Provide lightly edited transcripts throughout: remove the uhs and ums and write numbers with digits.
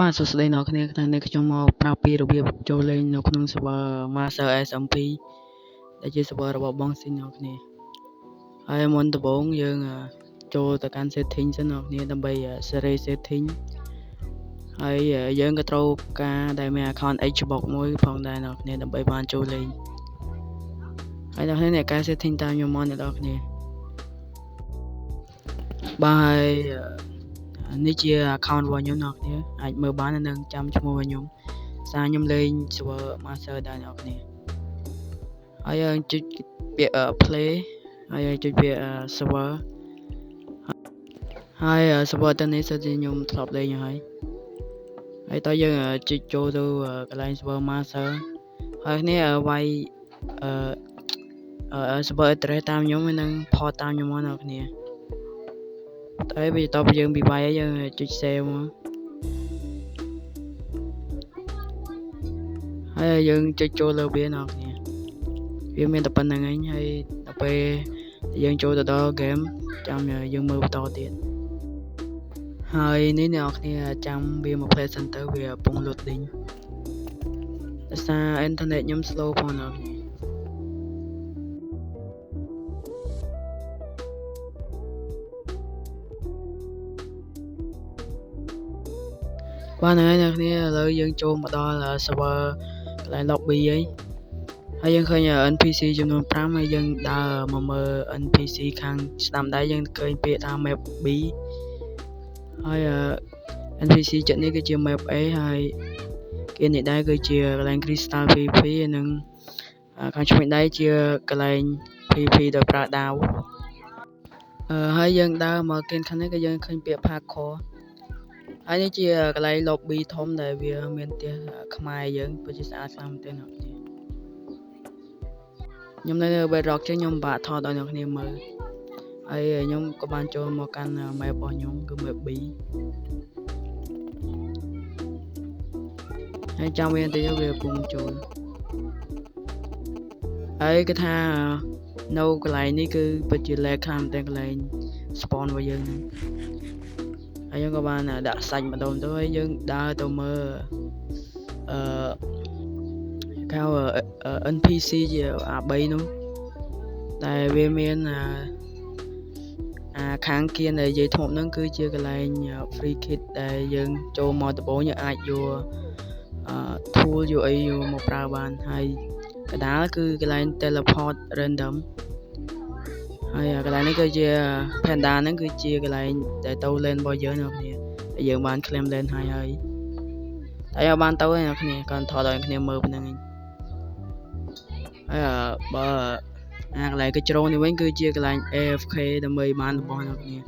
បាទសួស្តីអ្នកគ្នាថ្ងៃនេះខ្ញុំមកប្រាប់ពីរបៀបចូលលេងនៅក្នុង server Master SMP ដែលជា server របស់បងស៊ីនអ្នកគ្នាហើយមុនដំបូងយើងចូលទៅកាន់ setting សិនអ្នកគ្នាដើម្បី series setting ហើយយើងក៏ត្រូវការដែលមាន account Xbox មួយផងដែរអ្នកគ្នាដើម្បីបានចូលលេងហើយអ្នកគ្នាអ្នកកែ setting តាមខ្ញុំមកអ្នកគ្នាបាទនេះជា account របស់ខ្ញុំអ្នកគ្នាអាចមើលបាននៅនឹងចាំឈ្មោះរបស់ខ្ញុំសារខ្ញុំលេង server master ដែរអ្នកគ្នាហើយយើងចុចពាក្យ play ហើយយើងចុចពាក្យ server ហើយ server ទៅនេះសិតខ្ញុំធ្លាប់លេងហើយតើយើងចុចចូលទៅកន្លែង server master ហើយនេះវាយserver address តាមខ្ញុំហើយនឹង port តាមខ្ញុំមកអ្នកគ្នាតែវាតបយើងពីវាយហើយយើងចុច save មកហើយយើងចុចចូលលើវាអ្នកគ្នាវាមានតែប៉ុណ្្នឹងឯងហើយដល់ពេលយើងចូលទៅដល់ game ចាំយើងមើលបន្តទៀតហើយនេះអ្នកគ្នាចាំវាមក play center វាកំពុង loading ដោយសារ internet ខ្ញុំ slow ផងអ្នកគ្នាបាទហ្នឹងហើយអ្នកគ្នាឥឡូវយើងចូលមកដល់ server កន្លែង lobby ហើយយើងឃើញ NPC ចំនួន5ហើយយើងដើរមកមើល NPC ខាងស្ដាំដៃយើងឃើញពាក្យថា map B ហើយ NPC ចិត្តនេះគឺជា map A ហើយគេនេះដែរគឺជាកន្លែង Crystal PVP និងខាងឆ្វេងដៃជាកន្លែង PVP ដោយប្រើដាវហើយយើងដើរមកគេខាងនេះក៏យើងឃើញពាក្យ Parkourហើយនេះជាកន្លែង lobby ធំដែលវាមានផ្ទះខ្មែរយើងពិតជាស្អាតខ្លាំងមែនទែនអ្នកគ្នាខ្ញុំនៅ Bedrock ចឹងខ្ញុំបាក់ថតឲ្យអ្នកគ្នាមើលហើយខ្ញុំក៏បានចូលមកកាន់ map របស់ខ្ញុំគឺ map B ហើយចាំវាបន្តិចវាកំពុងចូលហើយគេថានៅកន្លែងនេះគឺពិតជា lag ខ្លាំងមែនទែនកន្លែង spawn របស់យើងហ្នឹងហើយយើងក៏បានដាក់សាច់ម្ដងទៅហើយយើងដើរទៅមើលកៅ NPC ជាអា3នោះតែវាមានខាងគៀនដែលនិយាយធ្មប់ហ្នឹងគឺជាកន្លែង free kit ដែលយើងចូលមកដំបូងយើងអាចយក tool យកអីយកមកប្រើបានហើយកណ្ដាលគឺកន្លែង teleport random ហើយកន្លែងនេះគឺជា panda ហ្នឹងគឺជាកន្លែងដែលទៅ lane របស់យើងអ្នកគ្នាដែលយើងបាន claim lane ហើយតែយកបានទៅអ្នកគ្នាគាត់ថតឲ្យអ្នកគ្នាមើលប៉ុណ្្នឹងឯងហើយបើកន្លែងកញ្ជ្រោងនេះវិញគឺជាកន្លែង AFK ដើម្បីបានរបស់អ្នកគ្នា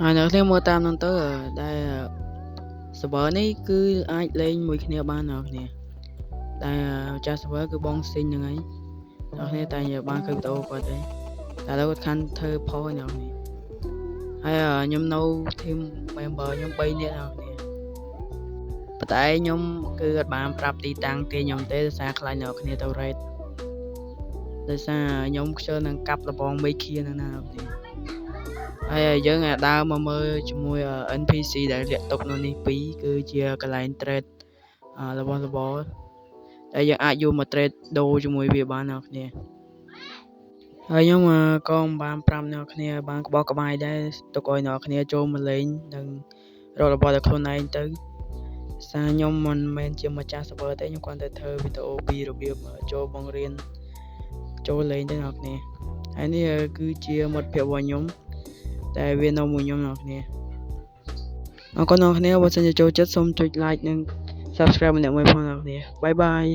ហើយអ្នកគ្នាមើលតាមហ្នឹងទៅដែល server នេះគឺអាចលេងមួយគ្នាបានអ្នកគ្នាតែម្ចាស់ server គឺបងស៊ីងហ្នឹងឯងអ្នកគ្នាតែបានឃើញវីដេអូគាត់ទេតែឥឡូវគាត់ខាន់ធ្វើផុសអ្នកគ្នាហើយខ្ញុំនៅ team member ខ្ញុំ3នាក់អ្នកគ្នាប៉ុន្តែខ្ញុំគឺអត់បានប្រាប់ទីតាំងគេខ្ញុំទេដោយសារខ្លាចអ្នកគ្នាទៅ raid ដោយសារខ្ញុំខ្ជិលនឹងកាប់លបងមេឃាហ្នឹងណាអ្នកគ្នាហើយយើងដើរមកមើលជាមួយ NPC ដែលលាក់ទុកនៅនេះ2គឺជាកន្លែង trade របស់របរដែលយើងអាចយកមក trade ដូរជាមួយវាបានអ្នកគ្នាហើយខ្ញុំក៏បានប្រាប់អ្នកគ្នាបានក្បោះក្បាយដែរទុកឲ្យអ្នកគ្នាចូលមកលេងនិងរករបស់តែខ្លួនឯងទៅសារខ្ញុំមិនមែនជាម្ចាស់ server ទេខ្ញុំគ្រាន់តែធ្វើវីដេអូពីរបៀបចូលបង្រៀនចូលលេងទេអ្នកគ្នាហើយនេះគឺជាមិត្តភក្តិរបស់ខ្ញុំតែវានៅមួយខ្ញុំអ្នកគ្នាអរគុណអ្នកគ្នាបើសិនជាចូលចិត្តសូមចុច like និង subscribe ម្នាក់មួយផងអ្នកគ្នាបាយបាយ